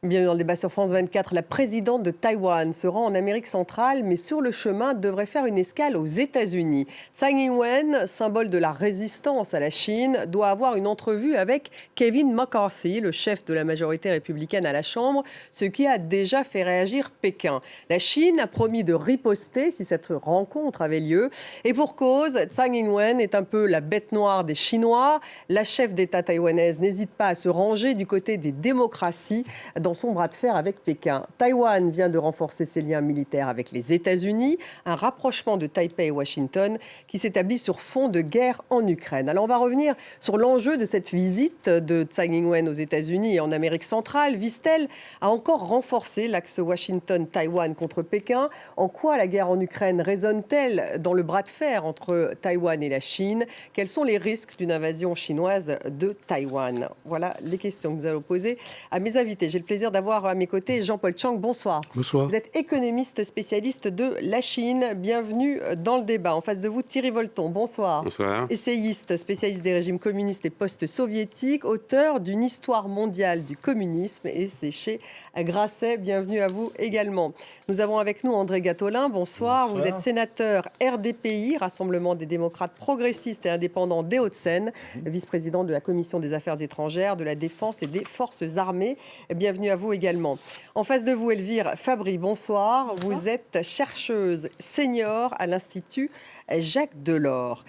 Bienvenue dans le débat sur France 24. La présidente de Taïwan se rend en Amérique centrale, mais sur le chemin devrait faire une escale aux États-Unis. Tsai Ing-wen, symbole de la résistance à la Chine, doit avoir une entrevue avec Kevin McCarthy, le chef de la majorité républicaine à la Chambre, ce qui a déjà fait réagir Pékin. La Chine a promis de riposter si cette rencontre avait lieu. Et pour cause, Tsai Ing-wen est un peu la bête noire des Chinois. La chef d'État taïwanaise n'hésite pas à se ranger du côté des démocraties dans son bras de fer avec Pékin. Taïwan vient de renforcer ses liens militaires avec les États-Unis, un rapprochement de Taipei et Washington qui s'établit sur fond de guerre en Ukraine. Alors on va revenir sur l'enjeu de cette visite de Tsai Ing-wen aux États-Unis et en Amérique centrale. Vise-t-elle à encore renforcer l'axe Washington-Taïwan contre Pékin? En quoi la guerre en Ukraine résonne-t-elle dans le bras de fer entre Taïwan et la Chine? Quels sont les risques d'une invasion chinoise de Taïwan? Voilà les questions que nous allons poser à mes invités. J'ai le plaisir d'avoir à mes côtés Jean-Paul Chang. Bonsoir. Bonsoir. Vous êtes économiste spécialiste de la Chine. Bienvenue dans le débat. En face de vous, Thierry Volton. Bonsoir. Bonsoir. Essayiste, spécialiste des régimes communistes et post-soviétiques, auteur d'une histoire mondiale du communisme, et c'est chez Grasset. Bienvenue à vous également. Nous avons avec nous André Gattolin. Bonsoir. Vous êtes sénateur RDPI, Rassemblement des démocrates progressistes et indépendants des Hauts-de-Seine, vice-président de la Commission des affaires étrangères, de la défense et des forces armées. Bienvenue à vous également. En face de vous, Elvire Fabry, bonsoir. Bonsoir. Vous êtes chercheuse senior à l'Institut Jacques Delors.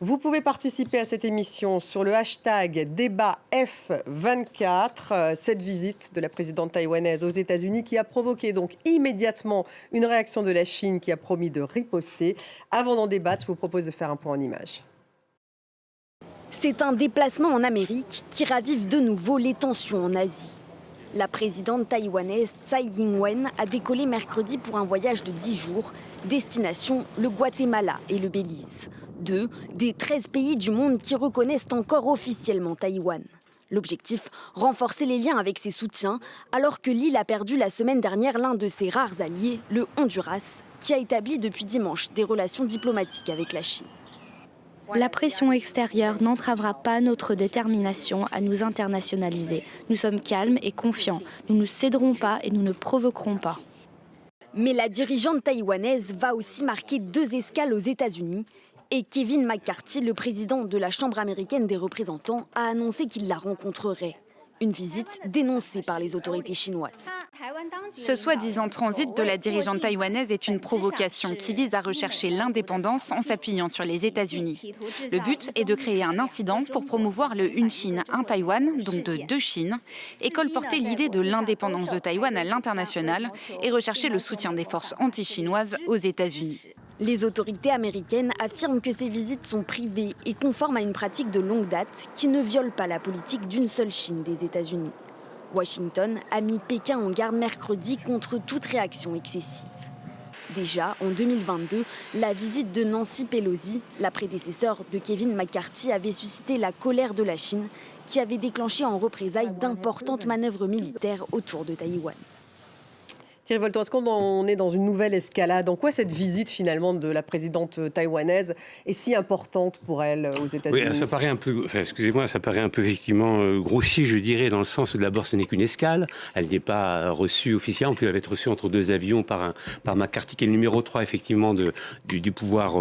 Vous pouvez participer à cette émission sur le hashtag débat F24. Cette visite de la présidente taïwanaise aux États-Unis qui a provoqué donc immédiatement une réaction de la Chine qui a promis de riposter. Avant d'en débattre, je vous propose de faire un point en images. C'est un déplacement en Amérique qui ravive de nouveau les tensions en Asie. La présidente taïwanaise Tsai Ing-wen a décollé mercredi pour un voyage de 10 jours, destination le Guatemala et le Belize. 2 des 13 pays du monde qui reconnaissent encore officiellement Taïwan. L'objectif, renforcer les liens avec ses soutiens, alors que l'île a perdu la semaine dernière l'un de ses rares alliés, le Honduras, qui a établi depuis dimanche des relations diplomatiques avec la Chine. La pression extérieure n'entravera pas notre détermination à nous internationaliser. Nous sommes calmes et confiants. Nous ne céderons pas et nous ne provoquerons pas. Mais la dirigeante taïwanaise va aussi marquer 2 escales aux États-Unis. Et Kevin McCarthy, le président de la Chambre américaine des représentants, a annoncé qu'il la rencontrerait. Une visite dénoncée par les autorités chinoises. Ce soi-disant transit de la dirigeante taïwanaise est une provocation qui vise à rechercher l'indépendance en s'appuyant sur les États-Unis. Le but est de créer un incident pour promouvoir le Une Chine, un Taïwan, donc de 2 Chines, et colporter l'idée de l'indépendance de Taïwan à l'international et rechercher le soutien des forces anti-chinoises aux États-Unis. Les autorités américaines affirment que ces visites sont privées et conformes à une pratique de longue date qui ne viole pas la politique d'une seule Chine des États-Unis. Washington a mis Pékin en garde mercredi contre toute réaction excessive. Déjà, en 2022, la visite de Nancy Pelosi, la prédécesseure de Kevin McCarthy, avait suscité la colère de la Chine, qui avait déclenché en représailles d'importantes manœuvres militaires autour de Taïwan. Thierry Volton, est-ce qu'on est dans une nouvelle escalade? En quoi cette visite finalement de la présidente taïwanaise est si importante pour elle aux États-Unis? Oui, ça paraît un peu, ça paraît un peu effectivement grossier, je dirais, dans le sens où d'abord ce n'est qu'une escale. Elle n'est pas reçue officiellement, puis elle va être reçue entre 2 avions par McCarthy, qui est le numéro 3 effectivement du pouvoir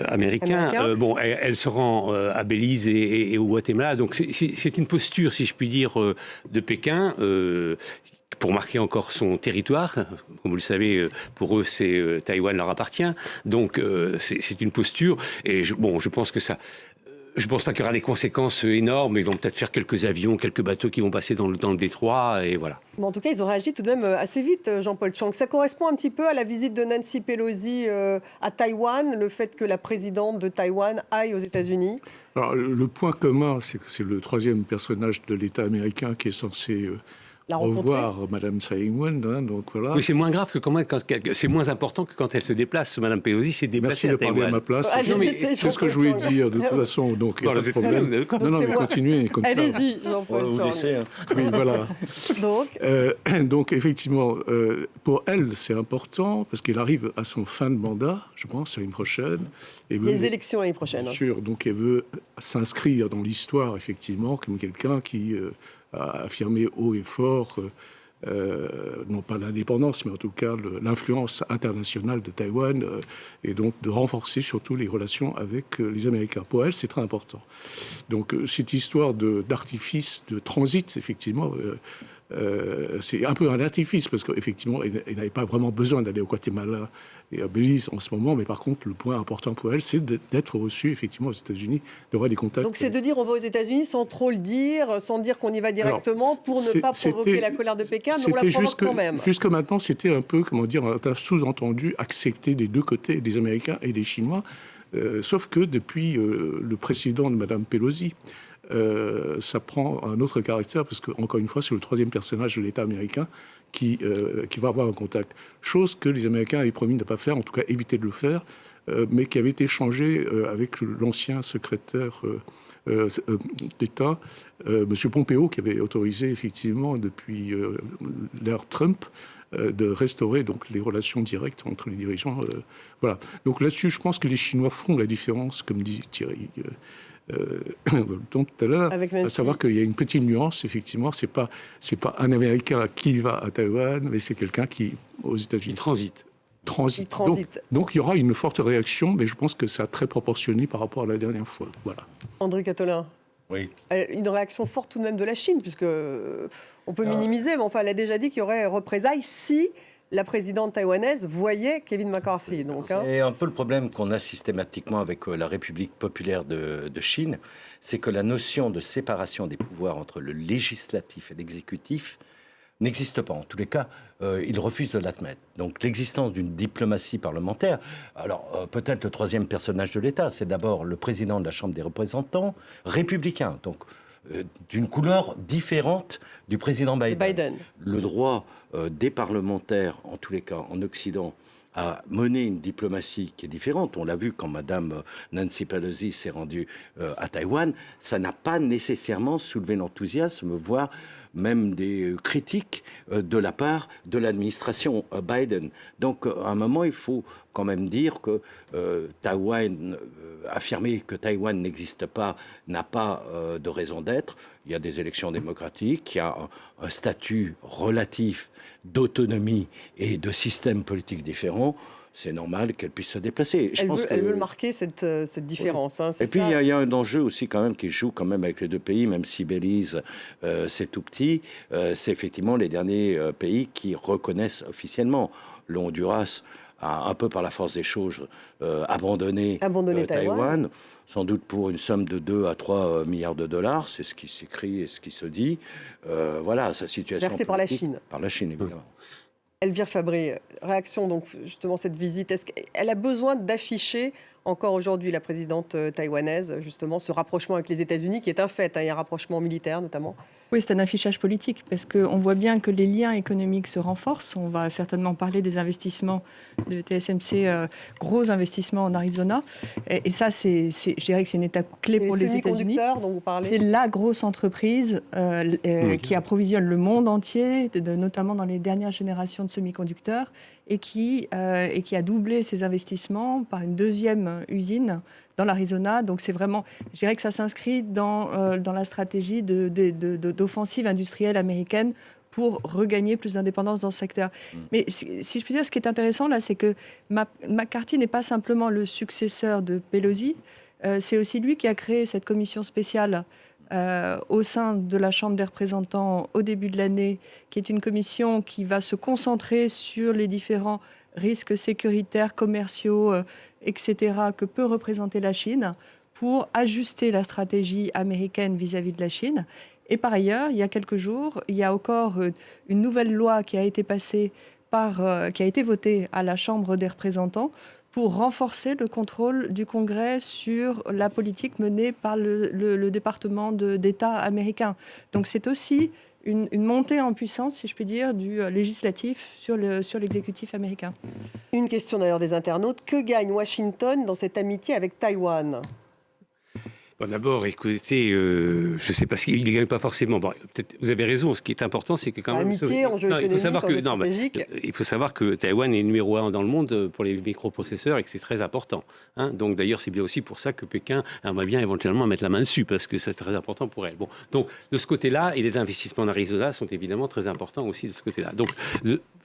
américain. Elle se rend à Belize et au Guatemala, donc c'est une posture, si je puis dire, de Pékin. Pour marquer encore son territoire. Comme vous le savez, pour eux, Taïwan leur appartient. Donc, c'est une posture. Et je pense que ça... Je ne pense pas qu'il y aura des conséquences énormes. Ils vont peut-être faire quelques avions, quelques bateaux qui vont passer dans le détroit, et voilà. Mais en tout cas, ils ont réagi tout de même assez vite, Jean-Paul Chang. Ça correspond un petit peu à la visite de Nancy Pelosi à Taïwan, le fait que la présidente de Taïwan aille aux États-Unis. Alors, le point commun, c'est que c'est le 3e personnage de l'État américain qui est censé... revoir Mme Tsai Ing-wen, donc voilà. Oui, c'est moins grave que c'est moins important que quand elle se déplace. Mme Pelosi s'est déplacée à Taïwan. Merci de parler à ma place. C'est ce que je voulais dire de toute façon. Donc, il n'y a pas de problème. Non, mais continuez comme ça. Allez-y, Jean-Paul Chang. Oui, voilà. Donc, effectivement, pour elle, c'est important parce qu'elle arrive à son fin de mandat, je pense, l'année prochaine. Les élections l'année prochaine. Bien sûr, donc elle veut s'inscrire dans l'histoire, effectivement, comme quelqu'un qui a affirmé haut et fort, non pas l'indépendance, mais en tout cas l'influence internationale de Taïwan, et donc de renforcer surtout les relations avec les Américains. Pour elle, c'est très important. Donc cette histoire d'artifice, de transit, effectivement, c'est un peu un artifice, parce qu'effectivement, elle n'avait pas vraiment besoin d'aller au Guatemala et à Belize en ce moment, mais par contre, le point important pour elle, c'est d'être reçue, effectivement, aux États-Unis, d'avoir des contacts. Donc c'est de dire on va aux États-Unis sans trop le dire, sans dire qu'on y va directement, pour ne pas provoquer la colère de Pékin, mais on la provoque quand même. Jusque maintenant, c'était un peu, comment dire, un sous-entendu accepté des deux côtés, des Américains et des Chinois, sauf que depuis le précédent de Mme Pelosi, ça prend un autre caractère, parce qu'encore une fois, c'est le troisième personnage de l'État américain qui va avoir un contact. Chose que les Américains avaient promis de ne pas faire, en tout cas éviter de le faire, mais qui avait été changé avec l'ancien secrétaire d'État, M. Pompeo, qui avait autorisé effectivement depuis l'ère Trump de restaurer donc les relations directes entre les dirigeants. Voilà. Donc là-dessus, je pense que les Chinois font la différence, comme dit Thierry tout à l'heure, à savoir qu'il y a une petite nuance, effectivement, c'est pas un Américain qui va à Taïwan, mais c'est quelqu'un qui, aux États-Unis, transite. Donc il y aura une forte réaction, mais je pense que c'est très proportionné par rapport à la dernière fois. Voilà. André Cattelin. Oui. Une réaction forte tout de même de la Chine, puisque on peut minimiser, mais enfin, elle a déjà dit qu'il y aurait représailles si la présidente taïwanaise voyait Kevin McCarthy. C'est un peu le problème qu'on a systématiquement avec la République populaire de Chine, c'est que la notion de séparation des pouvoirs entre le législatif et l'exécutif n'existe pas. En tous les cas, ils refusent de l'admettre. Donc l'existence d'une diplomatie parlementaire, alors peut-être le troisième personnage de l'État, c'est d'abord le président de la Chambre des représentants, républicain, donc d'une couleur différente du président Biden. Le droit des parlementaires, en tous les cas en Occident, à mener une diplomatie qui est différente. On l'a vu quand Madame Nancy Pelosi s'est rendue à Taïwan, ça n'a pas nécessairement soulevé l'enthousiasme, voire même des critiques de la part de l'administration Biden. Donc, à un moment, il faut quand même dire que affirmer que Taïwan n'existe pas n'a pas de raison d'être. Il y a des élections démocratiques, il y a un statut relatif d'autonomie et de système politique différent. C'est normal qu'elle puisse se déplacer. Elle veut marquer cette différence. Oui. Hein, et puis, il y a un enjeu aussi quand même qui joue quand même avec les deux pays, même si Belize, c'est tout petit. C'est effectivement les derniers pays qui reconnaissent officiellement. Le Honduras a, un peu par la force des choses, abandonné Taïwan, sans doute pour une somme de 2 à 3 milliards de dollars. C'est ce qui s'écrit et ce qui se dit. Voilà, sa situation... Versée par la Chine. Par la Chine, évidemment. Elvire Fabry, réaction donc justement cette visite. Est-ce qu'elle a besoin d'afficher encore aujourd'hui, la présidente taïwanaise, justement, ce rapprochement avec les États-Unis, qui est un fait, hein, il y a un rapprochement militaire notamment? Oui, c'est un affichage politique, parce qu'on voit bien que les liens économiques se renforcent. On va certainement parler des investissements de TSMC, gros investissements en Arizona. Et ça, je dirais que c'est une étape clé pour les États-Unis. Dont vous parlez. C'est la grosse entreprise qui approvisionne le monde entier, notamment dans les dernières générations de semi-conducteurs, et qui a doublé ses investissements par une deuxième usine dans l'Arizona. Donc c'est vraiment, je dirais que ça s'inscrit dans la stratégie d'offensive industrielle américaine pour regagner plus d'indépendance dans ce secteur. Mais si je puis dire, ce qui est intéressant là, c'est que McCarthy n'est pas simplement le successeur de Pelosi, c'est aussi lui qui a créé cette commission spéciale au sein de la Chambre des représentants au début de l'année, qui est une commission qui va se concentrer sur les différents risques sécuritaires, commerciaux, etc., que peut représenter la Chine, pour ajuster la stratégie américaine vis-à-vis de la Chine. Et par ailleurs, il y a quelques jours, il y a encore une nouvelle loi qui a été passée qui a été votée à la Chambre des représentants pour renforcer le contrôle du Congrès sur la politique menée par le département d'État américain. Donc c'est aussi une montée en puissance, si je puis dire, du législatif sur l'exécutif américain. Une question d'ailleurs des internautes. Que gagne Washington dans cette amitié avec Taïwan ? Bon, d'abord, écoutez, je ne sais pas s'il ne gagne pas forcément. Bon, peut-être, vous avez raison. Ce qui est important, c'est que quand même... L'amitié, enjeu économique, enjeu stratégique. Il faut savoir que Taïwan est numéro 1 dans le monde pour les microprocesseurs et que c'est très important. Hein. Donc d'ailleurs, c'est bien aussi pour ça que Pékin aimerait bien éventuellement mettre la main dessus, parce que ça, c'est très important pour elle. Bon, donc de ce côté-là, et les investissements en Arizona sont évidemment très importants aussi de ce côté-là. Donc,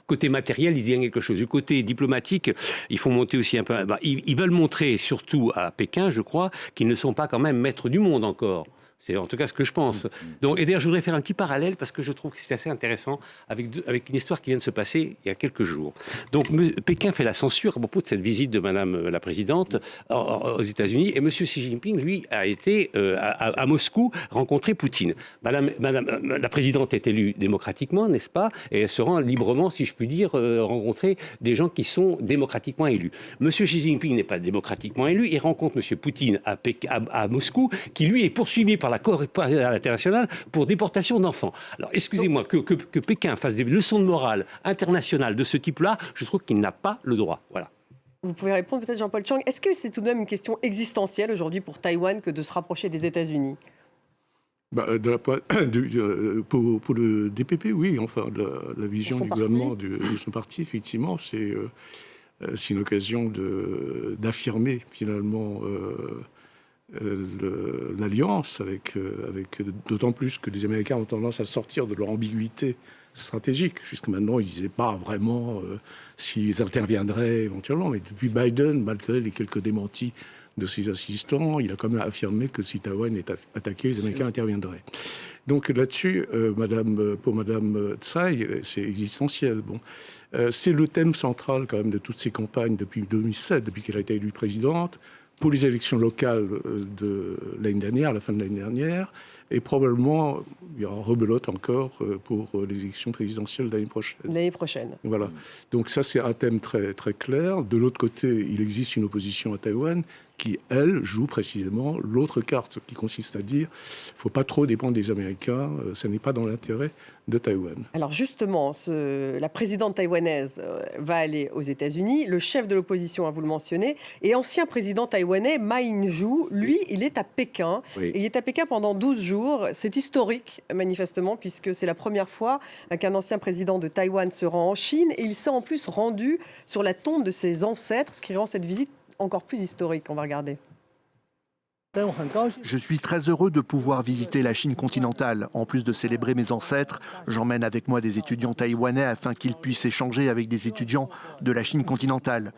côté matériel, ils y gagnent quelque chose. Du côté diplomatique, il faut monter aussi un peu... Ils veulent montrer, surtout à Pékin, je crois, qu'ils ne sont pas quand même maîtres du monde encore. C'est en tout cas ce que je pense. Donc, et d'ailleurs, je voudrais faire un petit parallèle parce que je trouve que c'est assez intéressant avec une histoire qui vient de se passer il y a quelques jours. Donc, Pékin fait la censure à propos de cette visite de Madame la Présidente aux États-Unis, et Monsieur Xi Jinping, lui, a été à Moscou rencontrer Poutine. Madame la Présidente est élue démocratiquement, n'est-ce pas? Et elle se rend librement, si je puis dire, rencontrer des gens qui sont démocratiquement élus. Monsieur Xi Jinping n'est pas démocratiquement élu, il rencontre Monsieur Poutine à Moscou, qui lui est poursuivi par la Cour internationale pour déportation d'enfants. Alors, excusez-moi, que Pékin fasse des leçons de morale internationale de ce type-là, je trouve qu'il n'a pas le droit. Voilà. Vous pouvez répondre peut-être, Jean-Paul Chang. Est-ce que c'est tout de même une question existentielle aujourd'hui pour Taïwan que de se rapprocher des États-Unis? Pour le DPP, oui. Enfin, la vision du gouvernement, de son parti, effectivement, c'est une occasion d'affirmer finalement l'alliance, avec d'autant plus que les Américains ont tendance à sortir de leur ambiguïté stratégique. Jusqu'à maintenant, ils ne disaient pas vraiment s'ils interviendraient éventuellement, mais depuis Biden, malgré les quelques démentis de ses assistants, il a quand même affirmé que si Taïwan est attaqué, les Américains interviendraient. Donc là-dessus, pour Madame Tsai, c'est existentiel. Bon. C'est le thème central quand même de toutes ces campagnes depuis 2007, depuis qu'elle a été élue présidente, pour les élections locales de l'année dernière, à la fin de l'année dernière, et probablement, il y aura rebelote encore pour les élections présidentielles de l'année prochaine. L'année prochaine. Voilà. Donc ça, c'est un thème très, très clair. De l'autre côté, il existe une opposition à Taïwan qui, elle, joue précisément l'autre carte, qui consiste à dire qu'il ne faut pas trop dépendre des Américains, ce n'est pas dans l'intérêt de Taïwan. Alors justement, la présidente taïwanaise va aller aux États-Unis. Le chef de l'opposition, vous le mentionnez, et ancien président taïwanais, Ma Ying-jeou, lui, il est à Pékin. Oui. Il est à Pékin pendant 12 jours. C'est historique, manifestement, puisque c'est la première fois qu'un ancien président de Taïwan se rend en Chine. Et il s'est en plus rendu sur la tombe de ses ancêtres, ce qui rend cette visite encore plus historique. On va regarder. Je suis très heureux de pouvoir visiter la Chine continentale. En plus de célébrer mes ancêtres, j'emmène avec moi des étudiants taïwanais afin qu'ils puissent échanger avec des étudiants de la Chine continentale.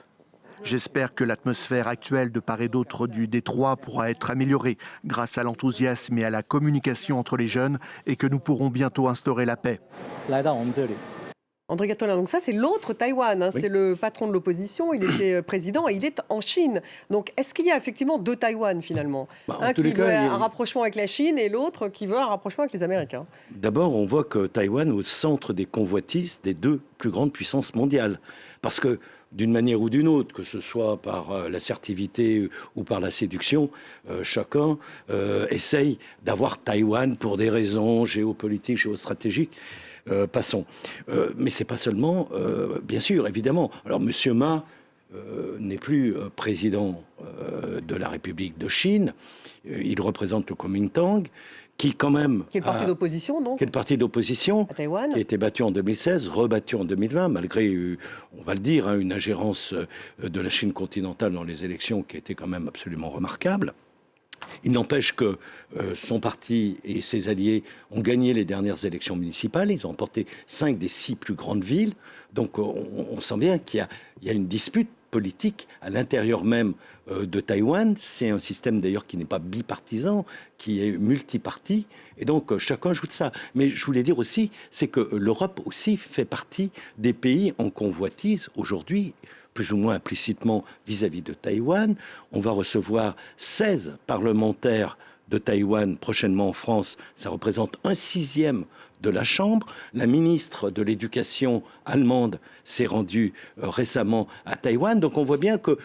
J'espère que l'atmosphère actuelle de part et d'autre du détroit pourra être améliorée grâce à l'enthousiasme et à la communication entre les jeunes et que nous pourrons bientôt instaurer la paix. André Gattolin, donc ça c'est l'autre Taïwan, hein, oui. C'est le patron de l'opposition, il était président et il est en Chine. Donc est-ce qu'il y a effectivement deux Taïwan finalement? Un qui veut un rapprochement avec la Chine et l'autre qui veut un rapprochement avec les Américains. D'abord, on voit que Taïwan est au centre des convoitises des deux plus grandes puissances mondiales. Parce que d'une manière ou d'une autre, que ce soit par l'assertivité ou par la séduction, chacun essaye d'avoir Taïwan pour des raisons géopolitiques, géostratégiques. Passons. Mais c'est pas seulement, bien sûr, évidemment. Alors, Monsieur Ma n'est plus président de la République de Chine. Il représente le Kuomintang, qui quand même... Qui est le parti d'opposition, donc. Qui est le parti d'opposition, qui a été battu en 2016, rebattu en 2020, malgré, on va le dire, une ingérence de la Chine continentale dans les élections qui a été quand même absolument remarquable. Il n'empêche que son parti et ses alliés ont gagné les dernières élections municipales. Ils ont emporté 5 des 6 plus grandes villes. Donc on sent bien qu'il y a une dispute politique à l'intérieur même de Taïwan. C'est un système d'ailleurs qui n'est pas bipartisan, qui est multiparti. Et donc chacun joue de ça. Mais je voulais dire aussi, c'est que l'Europe aussi fait partie des pays en convoitise aujourd'hui, plus ou moins implicitement vis-à-vis de Taïwan. On va recevoir 16 parlementaires de Taïwan prochainement en France. Ça représente 1/6 de la Chambre. La ministre de l'Éducation allemande s'est rendue récemment à Taïwan. Donc on voit bien que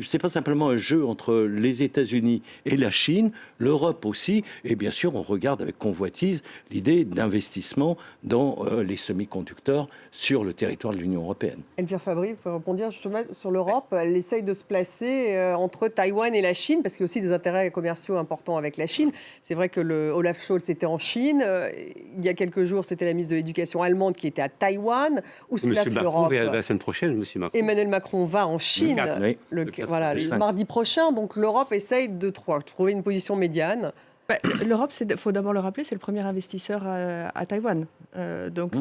c'est pas simplement un jeu entre les États-Unis et la Chine, l'Europe aussi. Et bien sûr, on regarde avec convoitise l'idée d'investissement dans les semi-conducteurs sur le territoire de l'Union européenne. Elvire Fabry, vous pouvez répondre justement sur l'Europe. Elle essaye de se placer entre Taïwan et la Chine, parce qu'il y a aussi des intérêts commerciaux importants avec la Chine. C'est vrai que Olaf Scholz était en Chine. Il y a quelques jours, c'était la ministre de l'Éducation allemande qui était à Taïwan. Où se place l'Europe ? La semaine prochaine, Monsieur Macron. Emmanuel Macron va en Chine le mardi prochain. Donc l'Europe essaye de trouver une position médiane. L'Europe, il faut d'abord le rappeler, c'est le premier investisseur à Taïwan. Donc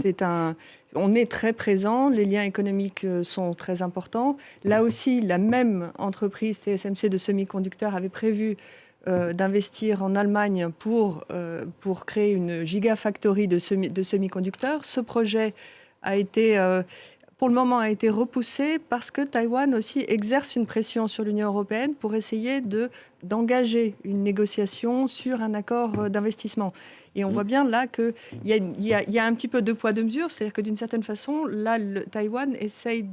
on est très présent, les liens économiques sont très importants. Là aussi, la même entreprise TSMC de semi-conducteurs avait prévu d'investir en Allemagne pour créer une gigafactory de semi-conducteurs. Ce projet a été, pour le moment, a été repoussé parce que Taïwan aussi exerce une pression sur l'Union européenne pour essayer d'engager une négociation sur un accord d'investissement. Et on voit bien là qu'il y a un petit peu deux poids, deux mesures. C'est-à-dire que d'une certaine façon, là, Taïwan essaye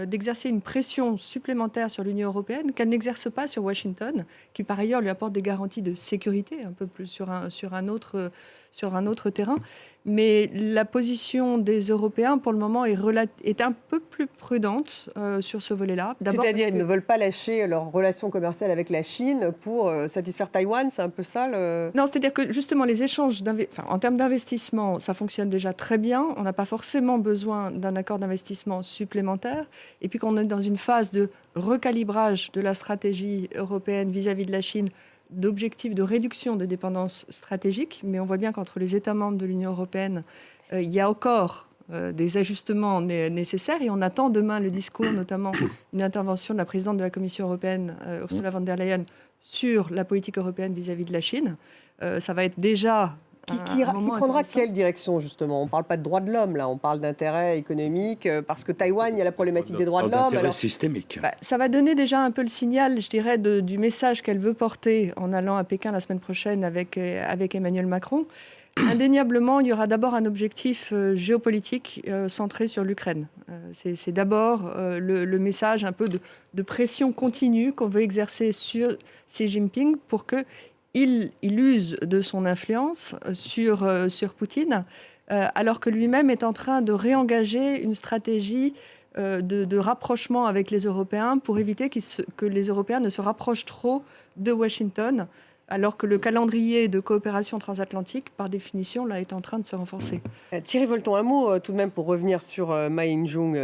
d'exercer une pression supplémentaire sur l'Union européenne qu'elle n'exerce pas sur Washington, qui par ailleurs lui apporte des garanties de sécurité un peu plus sur un autre terrain. Mais la position des Européens, pour le moment, est un peu plus prudente sur ce volet-là. C'est-à-dire qu'ils ne veulent pas lâcher leur relation commerciale avec la Chine pour satisfaire Taïwan, c'est un peu ça Non, c'est-à-dire que justement, les échanges en termes d'investissement, ça fonctionne déjà très bien. On n'a pas forcément besoin d'un accord d'investissement supplémentaire. Et puis qu'on est dans une phase de recalibrage de la stratégie européenne vis-à-vis de la Chine, d'objectifs de réduction des dépendances stratégiques, mais on voit bien qu'entre les États membres de l'Union européenne, il y a encore des ajustements nécessaires et on attend demain le discours, notamment une intervention de la présidente de la Commission européenne, Ursula von der Leyen, sur la politique européenne vis-à-vis de la Chine. Ça va être déjà... Qui prendra quelle direction, justement ? On ne parle pas de droits de l'homme, là, on parle d'intérêts économiques, parce que Taïwan, il y a la problématique des droits de l'homme. D'intérêts systémiques. Ça va donner déjà un peu le signal, je dirais, du message qu'elle veut porter en allant à Pékin la semaine prochaine avec Emmanuel Macron. Indéniablement, il y aura d'abord un objectif géopolitique centré sur l'Ukraine. C'est d'abord le message un peu de pression continue qu'on veut exercer sur Xi Jinping pour que il use de son influence sur Poutine, alors que lui-même est en train de réengager une stratégie de rapprochement avec les Européens pour éviter que les Européens ne se rapprochent trop de Washington, alors que le calendrier de coopération transatlantique, par définition, là, est en train de se renforcer. Thierry Volton, un mot tout de même pour revenir sur Ma Ying-jeou,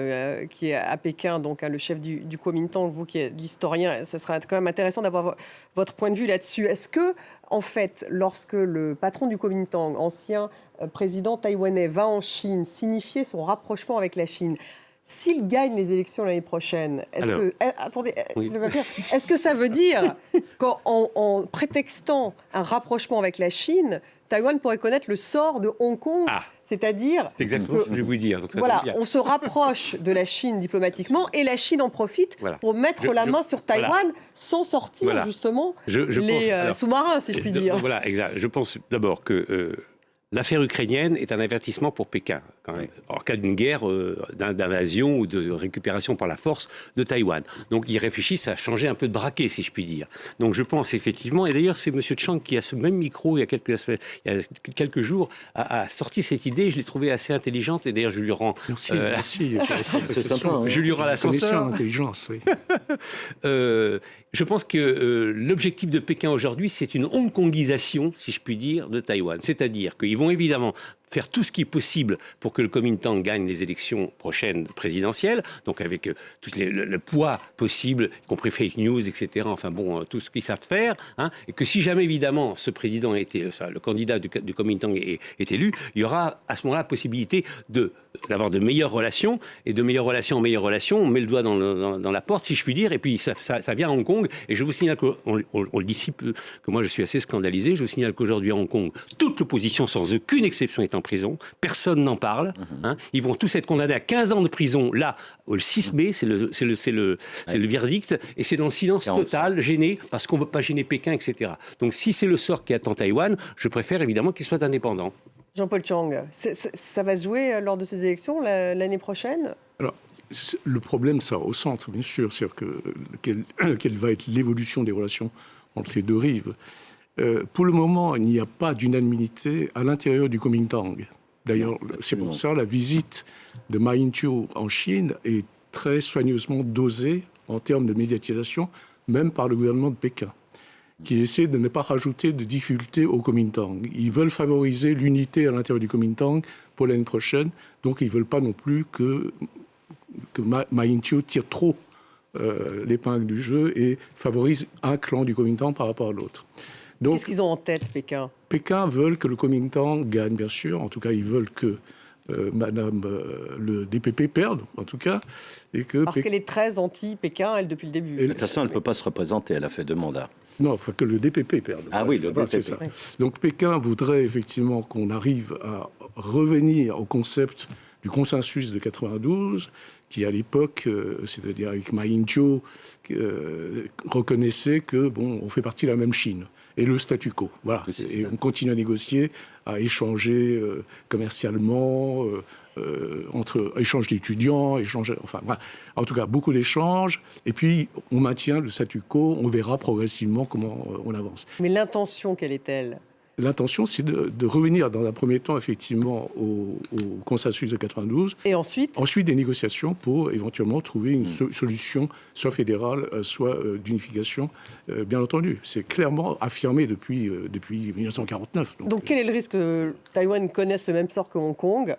qui est à Pékin, donc le chef du Kuomintang, vous qui êtes l'historien, ça serait quand même intéressant d'avoir votre point de vue là-dessus. Est-ce que, en fait, lorsque le patron du Kuomintang, ancien président taïwanais, va en Chine, signifier son rapprochement avec la Chine, s'il gagne les élections l'année prochaine, est-ce que ça veut dire qu'en prétextant un rapprochement avec la Chine, Taïwan pourrait connaître le sort de Hong Kong, c'est-à-dire... C'est exactement ce que je voulais dire. Donc on se rapproche de la Chine diplomatiquement et la Chine en profite pour mettre la main sur Taïwan sans sortir justement les sous-marins, si je puis dire. Voilà, exact. Je pense d'abord que... l'affaire ukrainienne est un avertissement pour Pékin, quand même, en cas d'une guerre, d'invasion ou de récupération par la force de Taïwan. Donc ils réfléchissent à changer un peu de braquet, si je puis dire. Donc je pense effectivement, et d'ailleurs c'est M. Chang qui a ce même micro il y a quelques jours, a sorti cette idée, je l'ai trouvée assez intelligente, et d'ailleurs je lui rends... Merci. C'est sympa, je lui rends l'ascenseur. Intelligence, oui. Je pense que l'objectif de Pékin aujourd'hui, c'est une hongkongisation, si je puis dire, de Taïwan. C'est-à-dire qu'ils vont évidemment faire tout ce qui est possible pour que le Kuomintang gagne les élections prochaines présidentielles, donc avec tout le poids possible, y compris fake news, etc., enfin bon, tout ce qu'ils savent faire, et que si jamais évidemment ce président le candidat du Kuomintang est élu, il y aura à ce moment-là la possibilité d'avoir de meilleures relations, et de meilleures relations en meilleures relations, on met le doigt dans la porte, si je puis dire, et puis ça vient à Hong Kong, et je vous signale on le dit si peu, que moi je suis assez scandalisé, je vous signale qu'aujourd'hui à Hong Kong, toute l'opposition sans aucune exception est en prison, personne n'en parle, ils vont tous être condamnés à 15 ans de prison, là, au 6 mai, c'est le verdict, et c'est dans le silence total, gêné, parce qu'on ne veut pas gêner Pékin, etc. Donc si c'est le sort qui attend Taïwan, je préfère évidemment qu'il soit indépendant. Jean-Paul Chang, ça va se jouer lors de ces élections l'année prochaine? Alors, le problème, ça, au centre, bien sûr, c'est quelle va être l'évolution des relations entre les deux rives. Pour le moment, il n'y a pas d'unanimité à l'intérieur du Kuomintang. D'ailleurs, c'est pour ça la visite de Ma Ying-jeou en Chine est très soigneusement dosée en termes de médiatisation, même par le gouvernement de Pékin, qui essaie de ne pas rajouter de difficultés au Kuomintang. Ils veulent favoriser l'unité à l'intérieur du Kuomintang pour l'année prochaine, donc ils ne veulent pas non plus que Ma Ying-jeou tire trop l'épingle du jeu et favorise un clan du Kuomintang par rapport à l'autre. Qu'est-ce qu'ils ont en tête, Pékin? Pékin veulent que le Kuomintang gagne, bien sûr. En tout cas, ils veulent que le DPP perde, en tout cas. Parce qu'elle est très anti-Pékin, elle, depuis le début. De toute façon, elle ne peut pas se représenter, elle a fait 2 mandats. Non, enfin que le DPP perde. Ah oui, le DPP. C'est ça. Donc Pékin voudrait effectivement qu'on arrive à revenir au concept du consensus de 92, qui à l'époque, c'est-à-dire avec Ma Ying-jeou, reconnaissait que bon, on fait partie de la même Chine. Et le statu quo, voilà. Et on continue à négocier, à échanger commercialement, entre échange d'étudiants, enfin, voilà. En tout cas, beaucoup d'échanges. Et puis, on maintient le statu quo. On verra progressivement comment on avance. Mais l'intention, quelle est-elle? L'intention, c'est de revenir dans un premier temps, effectivement, au consensus de 92. Et ensuite des négociations pour éventuellement trouver une solution, soit fédérale, soit d'unification, bien entendu. C'est clairement affirmé depuis 1949. Donc quel est le risque que Taïwan connaisse le même sort que Hong Kong?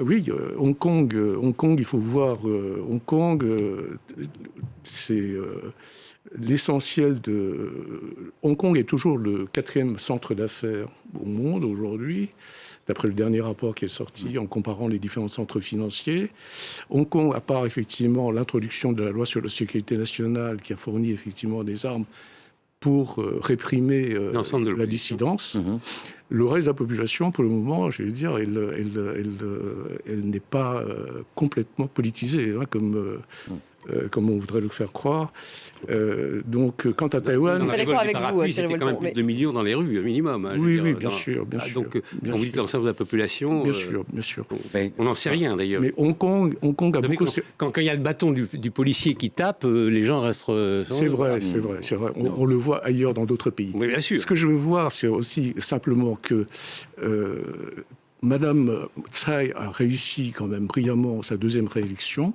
Oui, Hong Kong, il faut voir, Hong Kong, c'est... L'essentiel de... Hong Kong est toujours le 4e centre d'affaires au monde aujourd'hui, d'après le dernier rapport qui est sorti en comparant les différents centres financiers. Hong Kong, à part effectivement l'introduction de la loi sur la sécurité nationale qui a fourni effectivement des armes pour réprimer la dissidence, le reste de la population, pour le moment, je vais dire, elle n'est pas complètement politisée, hein, comme on voudrait le faire croire. Donc, quant à Taïwan... C'était quand même plus de 2 millions dans les rues, minimum. Hein, oui, bien sûr. Donc, quand vous dites l'ensemble de la population... Bien sûr. On n'en sait rien, d'ailleurs. Mais Hong Kong a beaucoup... Quand il y a le bâton du policier qui tape, les gens restent... C'est vrai. On le voit ailleurs dans d'autres pays. Oui, bien sûr. Ce que je veux voir, c'est aussi simplement que... Madame Tsai a réussi quand même brillamment sa 2e réélection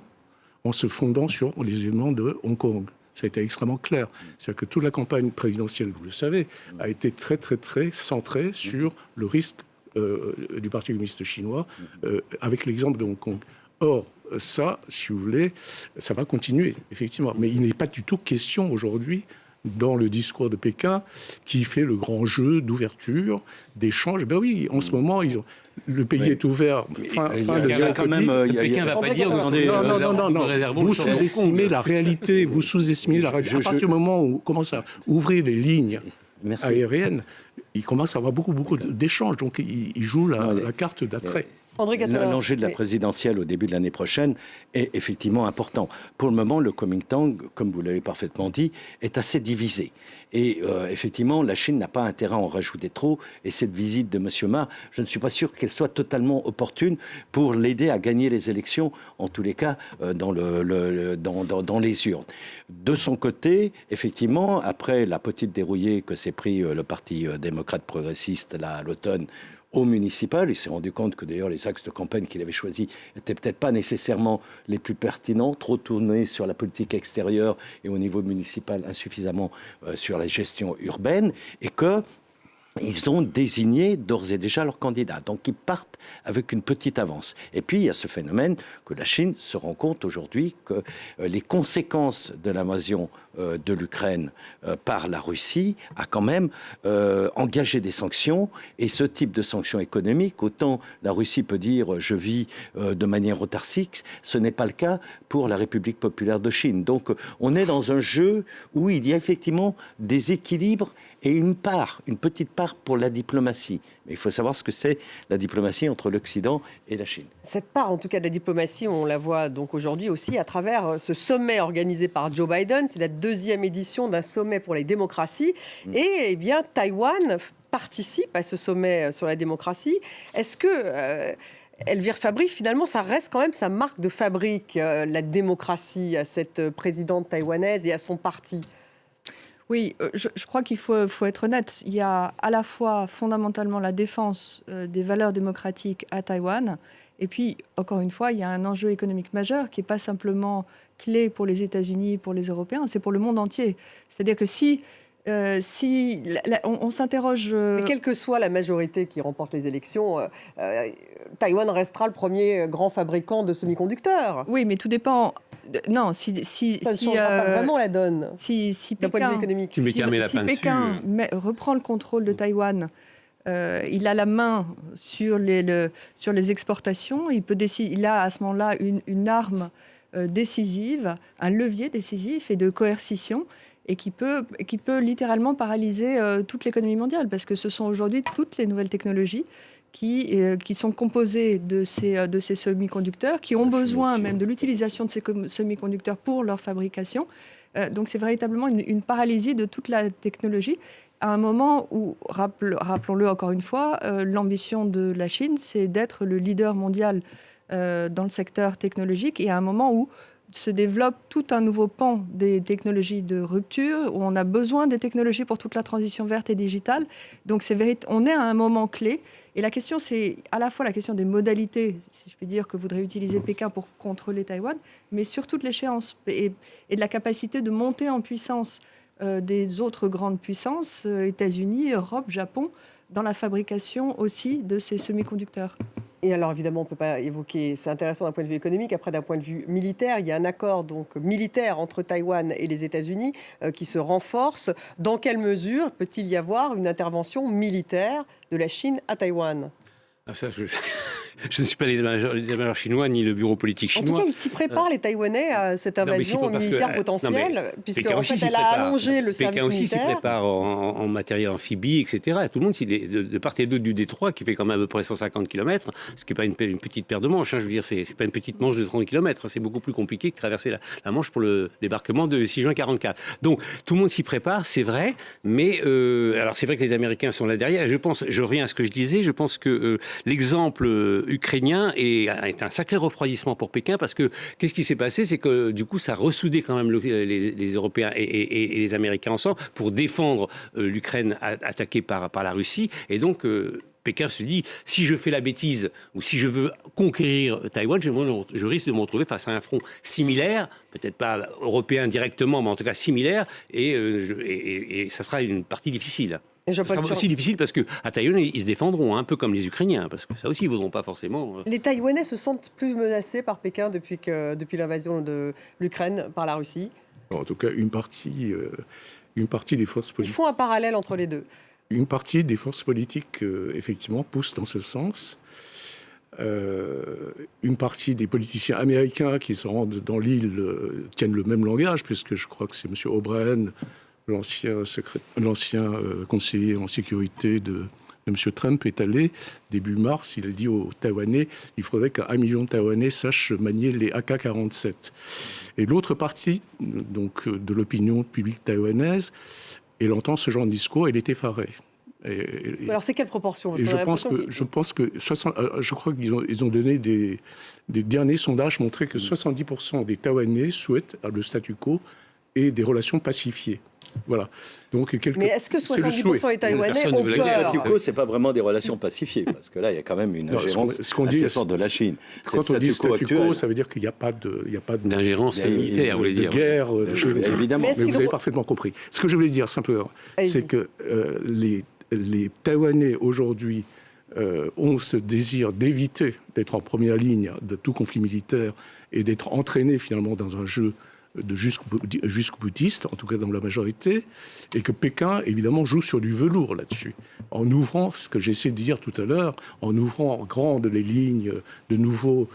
en se fondant sur les éléments de Hong Kong. Ça a été extrêmement clair. C'est-à-dire que toute la campagne présidentielle, vous le savez, a été très, très, très centrée sur le risque du Parti communiste chinois, avec l'exemple de Hong Kong. Or, ça, si vous voulez, ça va continuer, effectivement. Mais il n'est pas du tout question aujourd'hui, dans le discours de Pékin, qui fait le grand jeu d'ouverture, d'échange. Ben oui, en ce moment, le pays est ouvert. Fin de Pékin ne va pas dire... Non. Vous sous-estimez la réalité. Vous sous-estimez la réalité. À partir du moment où on commence à ouvrir des lignes aériennes, il commence à avoir beaucoup d'échanges. Donc, il joue la carte d'attrait. L'enjeu de la présidentielle au début de l'année prochaine est effectivement important. Pour le moment, le Kuomintang, comme vous l'avez parfaitement dit, est assez divisé. Et effectivement, la Chine n'a pas intérêt à en rajouter trop. Et cette visite de M. Ma, je ne suis pas sûr qu'elle soit totalement opportune pour l'aider à gagner les élections, en tous les cas dans les urnes. De son côté, effectivement, après la petite dérouillée que s'est pris le Parti démocrate progressiste là, à l'automne, au municipal, il s'est rendu compte que d'ailleurs les axes de campagne qu'il avait choisis n'étaient peut-être pas nécessairement les plus pertinents, trop tournés sur la politique extérieure et au niveau municipal insuffisamment sur la gestion urbaine, et que ils ont désigné d'ores et déjà leurs candidats. Donc, ils partent avec une petite avance. Et puis, il y a ce phénomène que la Chine se rend compte aujourd'hui que les conséquences de l'invasion de l'Ukraine par la Russie a quand même engagé des sanctions. Et ce type de sanctions économiques, autant la Russie peut dire « je vis de manière autarcique », ce n'est pas le cas pour la République populaire de Chine. Donc, on est dans un jeu où il y a effectivement des équilibres et une petite part pour la diplomatie. Mais il faut savoir ce que c'est la diplomatie entre l'Occident et la Chine. Cette part, en tout cas, de la diplomatie, on la voit donc aujourd'hui aussi à travers ce sommet organisé par Joe Biden. C'est la 2e édition d'un sommet pour les démocraties. Et eh bien, Taïwan participe à ce sommet sur la démocratie. Est-ce que Elvire Fabry, finalement, ça reste quand même sa marque de fabrique, la démocratie, à cette présidente taïwanaise et à son parti? Oui, je crois qu'il faut être honnête. Il y a à la fois fondamentalement la défense des valeurs démocratiques à Taïwan, et puis, encore une fois, il y a un enjeu économique majeur qui n'est pas simplement clé pour les États-Unis, pour les Européens, c'est pour le monde entier. C'est-à-dire que on s'interroge... Mais quelle que soit la majorité qui remporte les élections, Taïwan restera le premier grand fabricant de semi-conducteurs. Oui, mais tout dépend... Non, ça ne changera pas vraiment la donne d'un point de vue économique. Si Pékin reprend le contrôle de Taïwan, il a la main sur les exportations. Il a à ce moment-là une arme décisive, un levier décisif et de coercition, et qui peut littéralement paralyser toute l'économie mondiale, parce que ce sont aujourd'hui toutes les nouvelles technologies qui sont composées de ces semi-conducteurs, qui ont besoin même de l'utilisation de ces semi-conducteurs pour leur fabrication. Donc c'est véritablement une paralysie de toute la technologie, à un moment où, rappelons-le encore une fois, l'ambition de la Chine, c'est d'être le leader mondial dans le secteur technologique, et à un moment où se développe tout un nouveau pan des technologies de rupture, où on a besoin des technologies pour toute la transition verte et digitale. Donc on est à un moment clé. Et la question, c'est à la fois la question des modalités, si je puis dire, que voudrait utiliser Pékin pour contrôler Taïwan, mais surtout de l'échéance et de la capacité de monter en puissance des autres grandes puissances, États-Unis, Europe, Japon, dans la fabrication aussi de ces semi-conducteurs. Et alors, évidemment, on ne peut pas évoquer, c'est intéressant d'un point de vue économique, après d'un point de vue militaire, il y a un accord donc militaire entre Taïwan et les États-Unis qui se renforce. Dans quelle mesure peut-il y avoir une intervention militaire de la Chine à Taïwan ? Ça, je ne suis pas l'état-major chinois ni le bureau politique chinois. En tout cas, ils s'y préparent, les Taïwanais, à cette invasion militaire potentielle, puisqu'en fait, elle a allongé le service militaire. Pékin aussi s'y prépare en matériel amphibie, etc. Tout le monde, de part et d'autre du détroit, qui fait quand même à peu près 150 km, ce qui n'est pas une petite paire de manches. Je veux dire, c'est pas une petite manche de 30 km. C'est beaucoup plus compliqué que traverser la Manche pour le débarquement de 6 juin 1944. Donc, tout le monde s'y prépare, c'est vrai. Mais, alors, c'est vrai que les Américains sont là derrière. Et je reviens à ce que je disais, je pense que l'exemple ukrainien est un sacré refroidissement pour Pékin, parce que qu'est-ce qui s'est passé, c'est que du coup ça a ressoudé quand même les Européens et les Américains ensemble pour défendre l'Ukraine attaquée par la Russie, et donc Pékin se dit, si je fais la bêtise ou si je veux conquérir Taïwan, je risque de me retrouver face à un front similaire, peut-être pas européen directement, mais en tout cas similaire, et ça sera une partie difficile. Ça sera aussi difficile parce qu'à Taïwan, ils se défendront, un peu comme les Ukrainiens, parce que ça aussi, ils ne voudront pas forcément... Les Taïwanais se sentent plus menacés par Pékin depuis l'invasion de l'Ukraine par la Russie. En tout cas, une partie des forces politiques... Ils font un parallèle entre les deux. Une partie des forces politiques, effectivement, pousse dans ce sens. Une partie des politiciens américains qui se rendent dans l'île tiennent le même langage, puisque je crois que c'est M. O'Brien, l'ancien conseiller en sécurité de M. Trump, est allé début mars. Il a dit aux Taïwanais il faudrait qu'1 million de Taïwanais sachent manier les AK-47. Et l'autre partie donc, de l'opinion publique taïwanaise, elle entend ce genre de discours, elle est effarée. Alors c'est quelle proportion? Je crois qu'ils ont donné des derniers sondages montraient que 70% des Taïwanais souhaitent le statu quo et des relations pacifiées. Voilà. Donc, mais est-ce que 70% des Taïwanais ont peur? Le statu quo, c'est pas vraiment des relations pacifiées, parce que là, il y a quand même une ingérence assez forte de la Chine. Quand on dit statu quo, ça veut dire qu'il n'y a pas d'ingérence militaire, vous voulez dire. De guerre, évidemment. Mais vous avez parfaitement compris. Ce que je voulais dire simplement, c'est que les Taïwanais aujourd'hui ont ce désir d'éviter d'être en première ligne de tout conflit militaire et d'être entraînés finalement dans un jeu jusqu'au boutiste, en tout cas dans la majorité, et que Pékin, évidemment, joue sur du velours là-dessus. En ouvrant, ce que j'essaie de dire tout à l'heure, en ouvrant grandes les lignes de nouveaux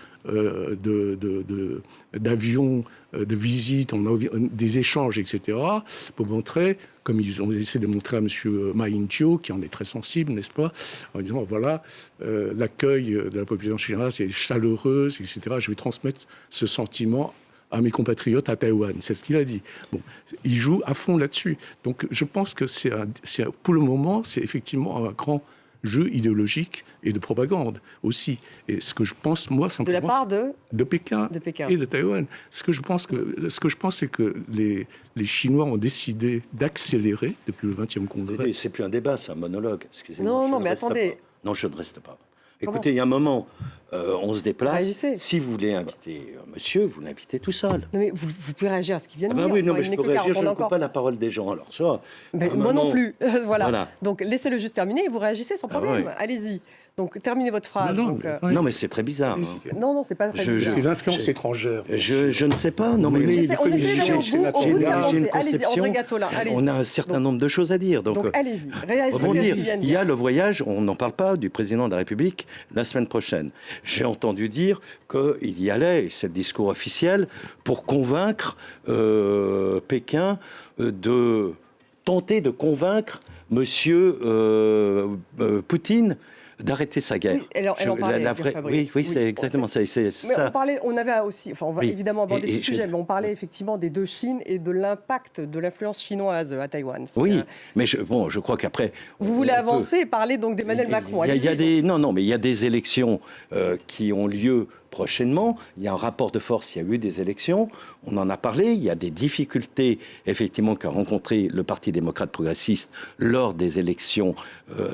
d'avions, de visites, des échanges, etc., pour montrer, comme ils ont essayé de montrer à M. Ma Ying-jeou, qui en est très sensible, n'est-ce pas, en disant, voilà, l'accueil de la population chinoise est chaleureuse, etc. Je vais transmettre ce sentiment à mes compatriotes à Taïwan. C'est ce qu'il a dit. Bon, il joue à fond là-dessus. Donc je pense que pour le moment, c'est effectivement un grand jeu idéologique et de propagande aussi. Et ce que je pense, moi, simplement... De la part de Pékin et de Taïwan. Ce que je pense, c'est que les Chinois ont décidé d'accélérer depuis le 20e congrès. C'est plus un débat, c'est un monologue. Excusez-moi. Non, mais attendez. Non, je ne reste pas. Écoutez, il y a un moment, on se déplace. Si vous voulez inviter monsieur, vous l'invitez tout seul. Non, mais vous pouvez réagir à ce qu'il vient de dire. Oui, non, mais je peux réagir, je ne coupe pas la parole des gens. Alors ça, moi non plus. Voilà. Donc laissez-le juste terminer et vous réagissez sans problème. Allez-y. Donc terminez votre phrase. Non, mais c'est très bizarre. Non, c'est pas très bizarre. C'est l'influence étrangère. Je ne sais pas. Non, mais on essaie d'aller au bout de s'avancer. Allez-y, André Gattolin. On a un certain nombre de choses à dire. Donc allez-y, réagissez. Il y a le voyage, on n'en parle pas, du président de la République la semaine prochaine. J'ai entendu dire qu'il y allait, et c'est le discours officiel, pour convaincre Pékin de tenter de convaincre monsieur Poutine d'arrêter sa guerre. Elle en parlait, oui, c'est exactement ça. On avait aussi, on va évidemment aborder ce sujet, mais on parlait effectivement des deux Chines et de l'impact de l'influence chinoise à Taïwan. Mais je crois qu'après... Vous voulez avancer et parler donc d'Emmanuel Macron. Mais il y a des élections qui ont lieu prochainement. Il y a un rapport de force, il y a eu des élections, on en a parlé, il y a des difficultés effectivement qu'a rencontré le Parti démocrate progressiste lors des élections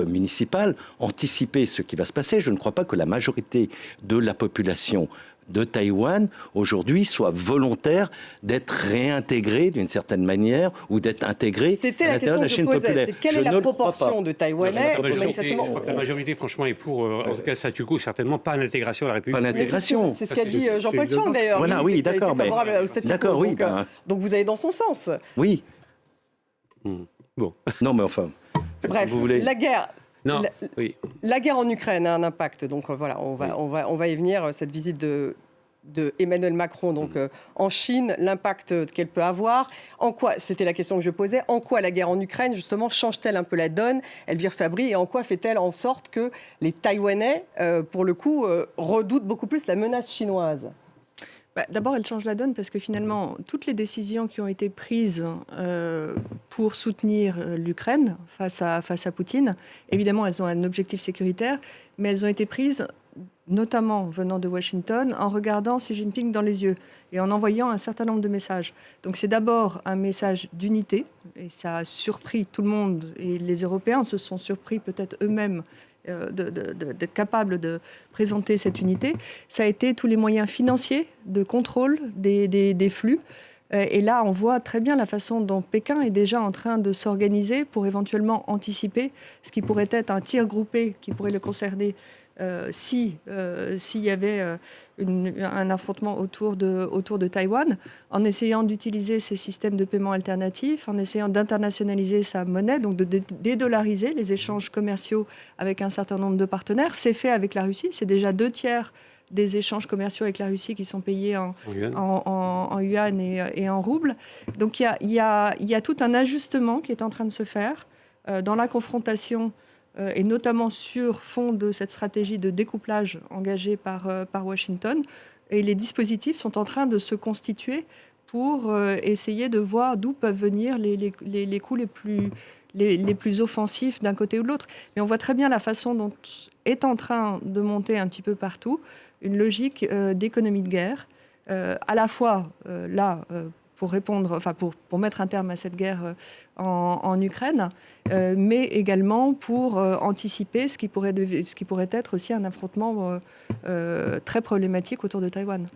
municipales. Anticiper ce qui va se passer, je ne crois pas que la majorité de la population de Taïwan, aujourd'hui, soit volontaire d'être réintégrée d'une certaine manière ou d'être intégrée à l'intérieur de la Chine populaire. Quelle est la proportion de Taïwanais Je crois que la majorité, franchement, est pour, en tout cas, statu quo, certainement pas l'intégration à la République. Pas l'intégration. C'est ce qu'a dit Jean-Paul Chang, d'ailleurs. Voilà, oui, d'accord. D'accord, oui. Donc vous allez dans son sens. Oui. Bon. Non, mais enfin... Bref, la guerre... Non, La guerre en Ukraine a un impact. Donc voilà, on va y venir. Cette visite de Emmanuel Macron donc en Chine, l'impact qu'elle peut avoir. En quoi, c'était la question que je posais, en quoi la guerre en Ukraine justement change-t-elle un peu la donne, Elvire Fabry, et en quoi fait-elle en sorte que les Taïwanais, pour le coup, redoutent beaucoup plus la menace chinoise? D'abord, elle change la donne parce que finalement, toutes les décisions qui ont été prises pour soutenir l'Ukraine face à Poutine, évidemment, elles ont un objectif sécuritaire, mais elles ont été prises notamment venant de Washington, en regardant Xi Jinping dans les yeux et en envoyant un certain nombre de messages. Donc c'est d'abord un message d'unité, et ça a surpris tout le monde, et les Européens se sont surpris peut-être eux-mêmes d'être capables de présenter cette unité. Ça a été tous les moyens financiers de contrôle des flux. Et là, on voit très bien la façon dont Pékin est déjà en train de s'organiser pour éventuellement anticiper ce qui pourrait être un tir groupé qui pourrait le concerner s'il y avait un affrontement autour de Taïwan, en essayant d'utiliser ces systèmes de paiement alternatifs, en essayant d'internationaliser sa monnaie, donc de dédollariser les échanges commerciaux avec un certain nombre de partenaires. C'est fait avec la Russie, c'est déjà 2/3 des échanges commerciaux avec la Russie qui sont payés en yuan et en roubles. Donc il y a tout un ajustement qui est en train de se faire dans la confrontation et notamment sur fond de cette stratégie de découplage engagée par Washington. Et les dispositifs sont en train de se constituer pour essayer de voir d'où peuvent venir les coups les plus offensifs d'un côté ou de l'autre. Mais on voit très bien la façon dont est en train de monter un petit peu partout une logique d'économie de guerre, à la fois pour répondre, pour mettre un terme à cette guerre en Ukraine, mais également pour anticiper ce qui pourrait être aussi un affrontement très problématique autour de Taïwan.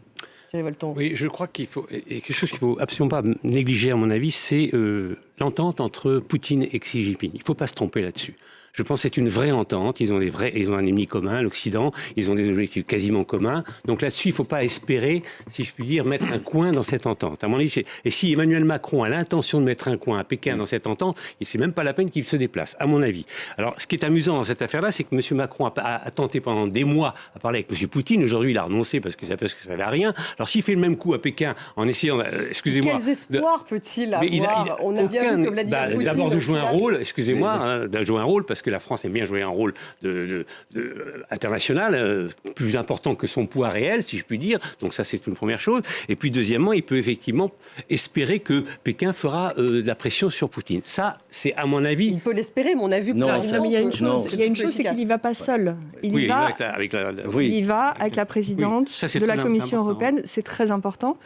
Oui, je crois qu'il faut, et quelque chose qu'il ne faut absolument pas négliger à mon avis, c'est l'entente entre Poutine et Xi Jinping. Il ne faut pas se tromper là-dessus. Je pense que c'est une vraie entente. Ils ont un ennemi commun, l'Occident. Ils ont des objectifs quasiment communs. Donc là-dessus, il ne faut pas espérer, si je puis dire, mettre un coin dans cette entente. À mon avis, et si Emmanuel Macron a l'intention de mettre un coin à Pékin dans cette entente, c'est même pas la peine qu'il se déplace, à mon avis. Alors, ce qui est amusant dans cette affaire-là, c'est que M. Macron a tenté pendant des mois à parler avec M. Poutine. Aujourd'hui, il a renoncé parce que ça ne servait à rien. Alors, s'il fait le même coup à Pékin en essayant, excusez-moi... Quels espoirs peut-il avoir? On a bien vu que Vladimir Poutine... D'abord de jouer un rôle, excusez-moi, de jouer un rôle, parce que la France aime bien jouer un rôle international, plus important que son poids réel, si je puis dire. Donc ça, c'est une première chose. Et puis, deuxièmement, il peut effectivement espérer que Pékin fera de la pression sur Poutine. Ça, c'est à mon avis... Il peut l'espérer, mais on a vu... Non, mais il y a une chose, c'est qu'il n'y va pas seul. Il y va avec la présidente de la Commission européenne. C'est très important.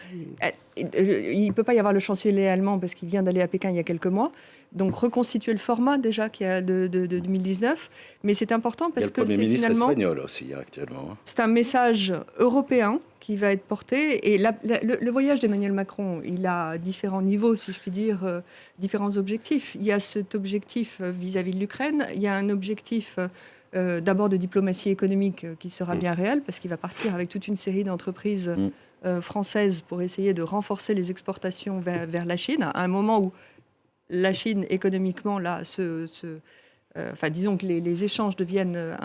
Il ne peut pas y avoir le chancelier allemand parce qu'il vient d'aller à Pékin il y a quelques mois. Donc reconstituer le format déjà qui a de 2019. Mais c'est important parce que c'est finalement... Il y a le Premier ministre espagnol aussi actuellement. C'est un message européen qui va être porté. Et le voyage d'Emmanuel Macron, il a différents niveaux, si je puis dire, différents objectifs. Il y a cet objectif vis-à-vis de l'Ukraine. Il y a un objectif... d'abord de diplomatie économique qui sera bien réel parce qu'il va partir avec toute une série d'entreprises françaises pour essayer de renforcer les exportations vers la Chine à un moment où la Chine économiquement là disons que les échanges deviennent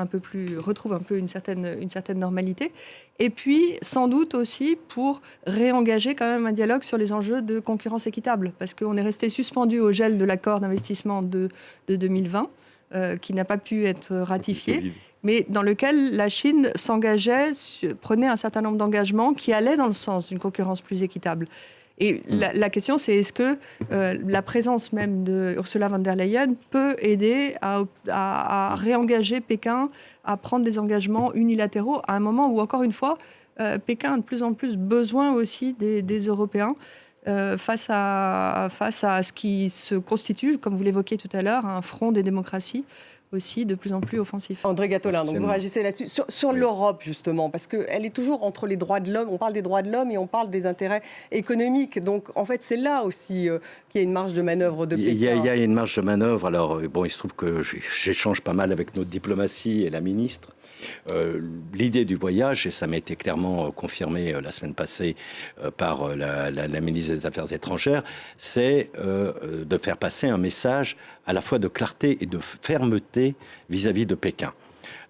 retrouvent un peu une certaine normalité. Et puis, sans doute aussi pour réengager quand même un dialogue sur les enjeux de concurrence équitable, parce qu'on est resté suspendu au gel de l'accord d'investissement de 2020, qui n'a pas pu être ratifié, mais dans lequel la Chine prenait un certain nombre d'engagements qui allaient dans le sens d'une concurrence plus équitable. Et la question, c'est est-ce que la présence même de Ursula von der Leyen peut aider à réengager Pékin, à prendre des engagements unilatéraux à un moment où, encore une fois, Pékin a de plus en plus besoin aussi des Européens face à ce qui se constitue, comme vous l'évoquiez tout à l'heure, un front des démocraties aussi de plus en plus offensif. André Gattolin, donc vous réagissez là-dessus. Sur l'Europe, justement, parce qu'elle est toujours entre les droits de l'homme. On parle des droits de l'homme et on parle des intérêts économiques. Donc, en fait, c'est là aussi qu'il y a une marge de manœuvre de Pékin. Il y a une marge de manœuvre. Alors, il se trouve que j'échange pas mal avec notre diplomatie et la ministre. L'idée du voyage, et ça m'a été clairement confirmé la semaine passée par la ministre des Affaires étrangères, c'est de faire passer un message à la fois de clarté et de fermeté vis-à-vis de Pékin.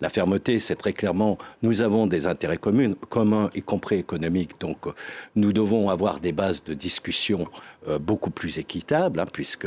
La fermeté, c'est très clairement, nous avons des intérêts communs, y compris économiques, donc nous devons avoir des bases de discussion beaucoup plus équitables, puisque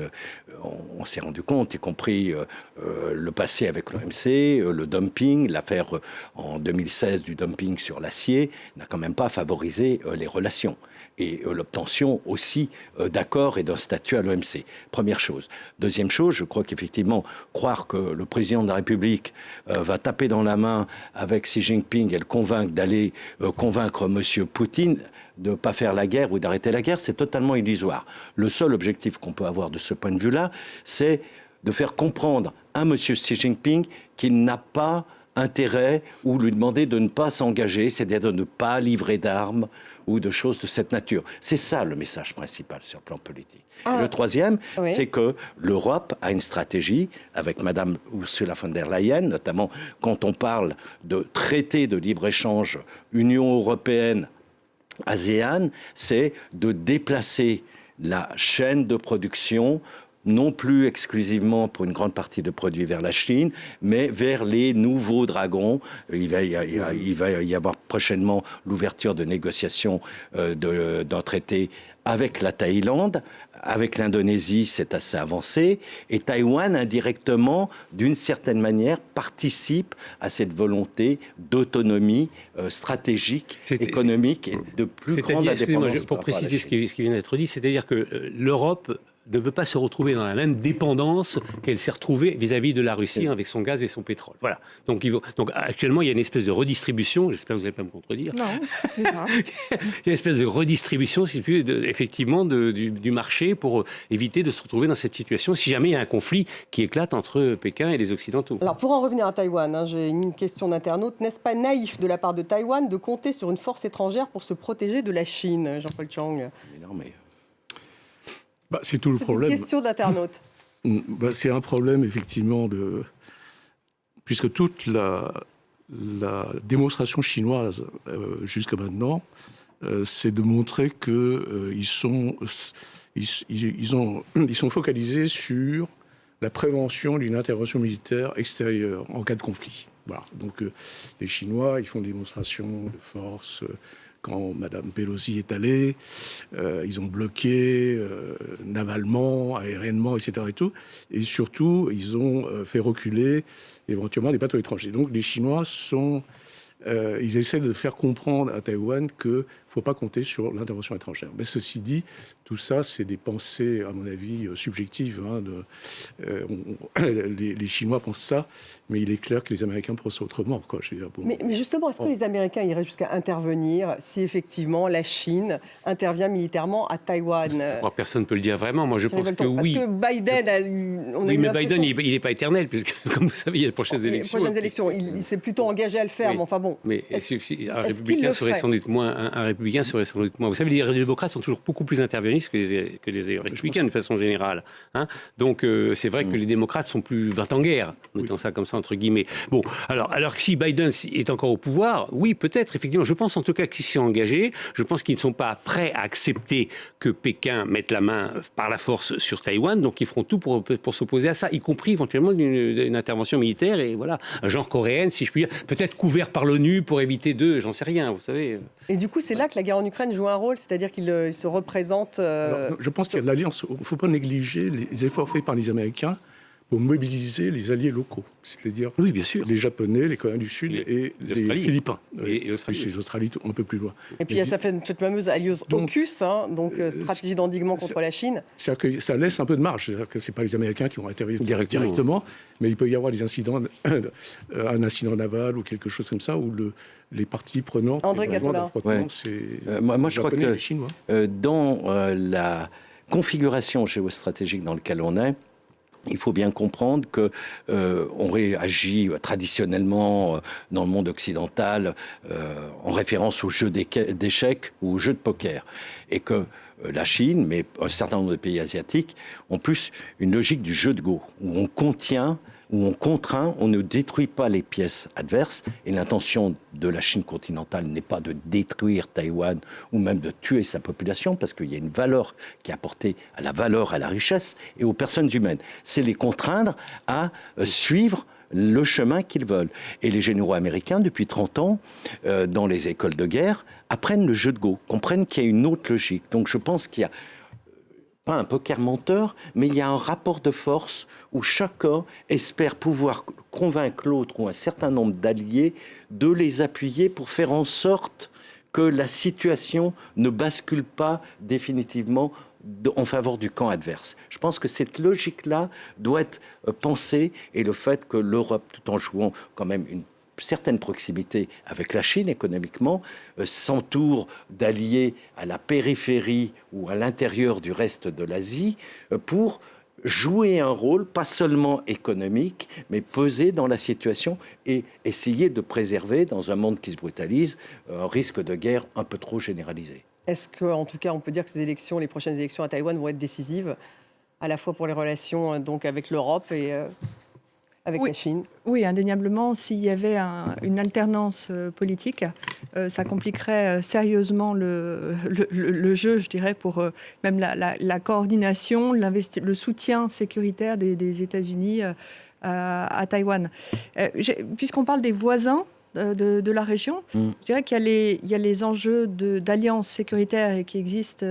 on s'est rendu compte, y compris le passé avec l'OMC, le dumping, l'affaire en 2016 du dumping sur l'acier, n'a quand même pas favorisé les relations. Et l'obtention aussi d'accords et d'un statut à l'OMC. Première chose. Deuxième chose, je crois qu'effectivement, croire que le président de la République va taper dans la main avec Xi Jinping et le convaincre d'aller convaincre M. Poutine de ne pas faire la guerre ou d'arrêter la guerre, c'est totalement illusoire. Le seul objectif qu'on peut avoir de ce point de vue-là, c'est de faire comprendre à M. Xi Jinping qu'il n'a pas intérêt ou lui demander de ne pas s'engager, c'est-à-dire de ne pas livrer d'armes ou de choses de cette nature. C'est ça le message principal sur le plan politique. Et le troisième, c'est que l'Europe a une stratégie avec Mme Ursula von der Leyen, notamment quand on parle de traité de libre-échange Union européenne ASEAN, c'est de déplacer la chaîne de production non plus exclusivement pour une grande partie de produits vers la Chine, mais vers les nouveaux dragons. Il va y avoir prochainement l'ouverture de négociations d'un traité avec la Thaïlande, avec l'Indonésie, c'est assez avancé, et Taïwan, indirectement, d'une certaine manière, participe à cette volonté d'autonomie stratégique, économique et de plus grande indépendance. Pour préciser ce qui vient d'être dit, c'est-à-dire que l'Europe ne veut pas se retrouver dans la même dépendance qu'elle s'est retrouvée vis-à-vis de la Russie avec son gaz et son pétrole. Voilà. Donc actuellement, il y a une espèce de redistribution, j'espère que vous n'allez pas me contredire. Non, c'est ça. Il y a une espèce de redistribution, si tu veux, effectivement, du marché pour éviter de se retrouver dans cette situation si jamais il y a un conflit qui éclate entre Pékin et les Occidentaux. Alors, pour en revenir à Taïwan, j'ai une question d'internaute. N'est-ce pas naïf de la part de Taïwan de compter sur une force étrangère pour se protéger de la Chine, Jean-Paul Chang? C'est tout le problème. C'est une question d'internaute. C'est un problème, effectivement, puisque toute la démonstration chinoise jusqu'à maintenant, c'est de montrer qu'ils sont focalisés sur la prévention d'une intervention militaire extérieure en cas de conflit. Voilà. Donc les Chinois, ils font des démonstrations de force. Quand Mme Pelosi est allée, ils ont bloqué navalement, aériennement, etc. Et tout. Et surtout, ils ont fait reculer éventuellement des bateaux étrangers. Donc les Chinois ils essaient de faire comprendre à Taïwan qu'il ne faut pas compter sur l'intervention étrangère. Mais ceci dit, tout ça, c'est des pensées, à mon avis, subjectives. Les Chinois pensent ça, mais il est clair que les Américains pensent autrement. Quoi. Je veux dire, bon, mais justement, est-ce que les Américains iraient jusqu'à intervenir si effectivement la Chine intervient militairement à Taïwan? Personne ne peut le dire vraiment. Moi, je pense que oui. Parce que Biden a eu... Oui, mais Biden, il n'est pas éternel, puisque, comme vous savez, il y a les prochaines élections. Il s'est plutôt engagé à le faire, oui. Mais enfin bon. Mais un républicain serait sans doute moins. Un républicain serait sans doute moins. Vous savez, les démocrates sont toujours beaucoup plus interventionnistes que les républicains de façon générale. Hein. Donc c'est vrai que les démocrates sont plus 20 en guerre, mettons ça comme ça entre guillemets. Bon, alors que si Biden est encore au pouvoir, oui, peut-être, effectivement. Je pense en tout cas qu'ils s'y sont engagés. Je pense qu'ils ne sont pas prêts à accepter que Pékin mette la main par la force sur Taïwan. Donc ils feront tout pour s'opposer à ça, y compris éventuellement d'une intervention militaire. Et voilà, un genre coréenne, si je puis dire, peut-être couvert par l'ONU pour éviter d'eux, j'en sais rien, vous savez. Et du coup, c'est là que la guerre en Ukraine joue un rôle, c'est-à-dire qu'il se représente... Alors, je pense qu'il y a de l'alliance. Il ne faut pas négliger les efforts faits par les Américains pour mobiliser les alliés locaux, c'est-à-dire oui, bien sûr. les Japonais, les Coréens du Sud et les Philippins. Et l'Australie. Oui, l'Australie un peu plus loin. Et puis il y a cette fameuse alliance AUKUS, donc stratégie d'endiguement contre la Chine. C'est-à-dire que ça laisse un peu de marge. C'est-à-dire que ce n'est pas les Américains qui vont intervenir directement, mais il peut y avoir des incidents, un incident naval ou quelque chose comme ça, où les parties prenantes... André Gattolin. Moi, je crois que les Chinois. Dans la configuration géostratégique dans laquelle on est, il faut bien comprendre qu'on réagit traditionnellement dans le monde occidental en référence aux jeux d'échecs ou aux jeux de poker. Et que la Chine, mais un certain nombre de pays asiatiques, ont plus une logique du jeu de Go, où on contient, où on contraint, on ne détruit pas les pièces adverses. Et l'intention de la Chine continentale n'est pas de détruire Taïwan ou même de tuer sa population, parce qu'il y a une valeur qui est apportée à la valeur, à la richesse et aux personnes humaines. C'est les contraindre à suivre le chemin qu'ils veulent. Et les généraux américains, depuis 30 ans, dans les écoles de guerre, apprennent le jeu de Go, comprennent qu'il y a une autre logique. Donc je pense qu'il y a pas un poker menteur, mais il y a un rapport de force où chacun espère pouvoir convaincre l'autre ou un certain nombre d'alliés de les appuyer pour faire en sorte que la situation ne bascule pas définitivement en faveur du camp adverse. Je pense que cette logique-là doit être pensée, et le fait que l'Europe, tout en jouant quand même une certaine proximité avec la Chine économiquement, s'entoure d'alliés à la périphérie ou à l'intérieur du reste de l'Asie pour jouer un rôle, pas seulement économique, mais peser dans la situation et essayer de préserver, dans un monde qui se brutalise, un risque de guerre un peu trop généralisé. Est-ce qu'en tout cas, on peut dire que les prochaines élections à Taïwan vont être décisives, à la fois pour les relations donc, avec l'Europe et... avec la Chine. Oui, indéniablement, s'il y avait une alternance politique, ça compliquerait sérieusement le jeu, je dirais, pour même la coordination, le soutien sécuritaire des États-Unis à Taïwan. Puisqu'on parle des voisins de la région, je dirais qu'il y a les enjeux d'alliances sécuritaires qui existent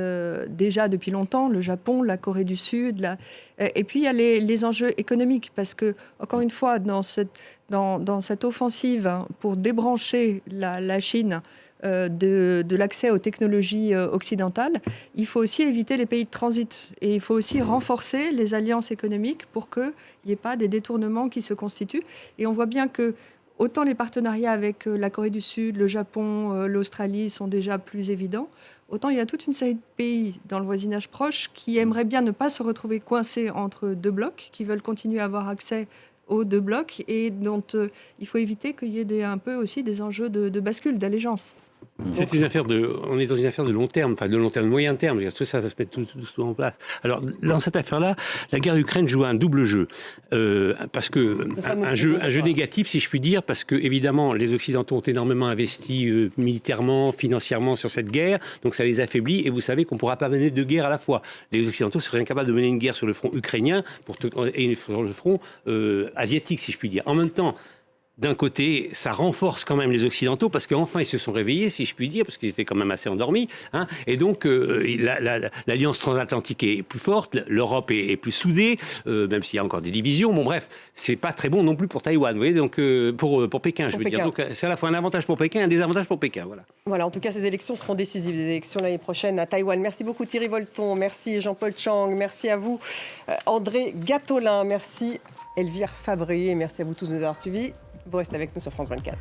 déjà depuis longtemps, le Japon, la Corée du Sud, et puis il y a les enjeux économiques, parce que, encore une fois, dans cette offensive pour débrancher la Chine de l'accès aux technologies occidentales, il faut aussi éviter les pays de transit. Et il faut aussi renforcer les alliances économiques pour qu'il n'y ait pas des détournements qui se constituent. Et on voit bien que autant les partenariats avec la Corée du Sud, le Japon, l'Australie sont déjà plus évidents, autant il y a toute une série de pays dans le voisinage proche qui aimeraient bien ne pas se retrouver coincés entre deux blocs, qui veulent continuer à avoir accès aux deux blocs et dont il faut éviter qu'il y ait un peu aussi des enjeux de bascule, d'allégeance. C'est une affaire on est dans une affaire de long terme, enfin de long terme, de moyen terme. Tout ça va se mettre tout en place. Alors, dans cette affaire-là, la guerre d'Ukraine joue un double jeu. Parce que, un jeu négatif, si je puis dire, parce que, évidemment, les Occidentaux ont énormément investi militairement, financièrement sur cette guerre, donc ça les affaiblit, et vous savez qu'on ne pourra pas mener deux guerres à la fois. Les Occidentaux seraient incapables de mener une guerre sur le front ukrainien et sur le front asiatique, si je puis dire. En même temps, d'un côté, ça renforce quand même les Occidentaux parce qu'enfin ils se sont réveillés, si je puis dire, parce qu'ils étaient quand même assez endormis. Hein, et donc, l'alliance transatlantique est plus forte, l'Europe est plus soudée, même s'il y a encore des divisions. Bon, bref, c'est pas très bon non plus pour Taïwan, vous voyez, donc pour Pékin, je veux dire. Donc, c'est à la fois un avantage pour Pékin et un désavantage pour Pékin. Voilà, en tout cas, ces élections seront décisives, les élections l'année prochaine à Taïwan. Merci beaucoup Thierry Volton, merci Jean-Paul Chang, merci à vous André Gatolin, merci Elvire Fabrier, merci à vous tous de nous avoir suivis. Vous restez avec nous sur France 24.